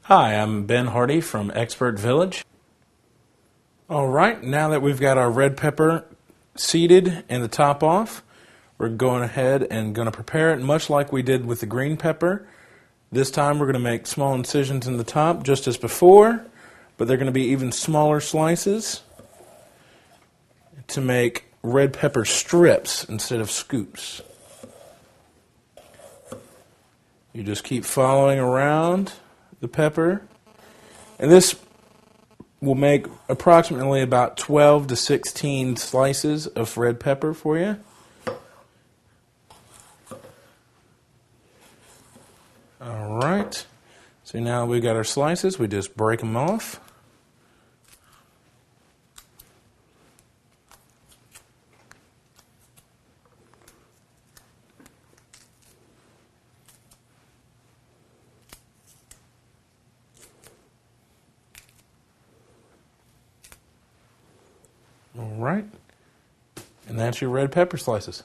Hi, I'm Ben Hardy from Expert Village. Alright, now that we've got our red pepper seeded and the top off, we're going ahead and going to prepare it much like we did with the green pepper. This time we're going to make small incisions in the top just as before, but they're going to be even smaller slices to make red pepper strips instead of scoops. You just keep following around the pepper, and this will make approximately about 12 to 16 slices of red pepper for you. Alright, so now we've got our slices, we just break them off. Alright, and that's your red pepper slices.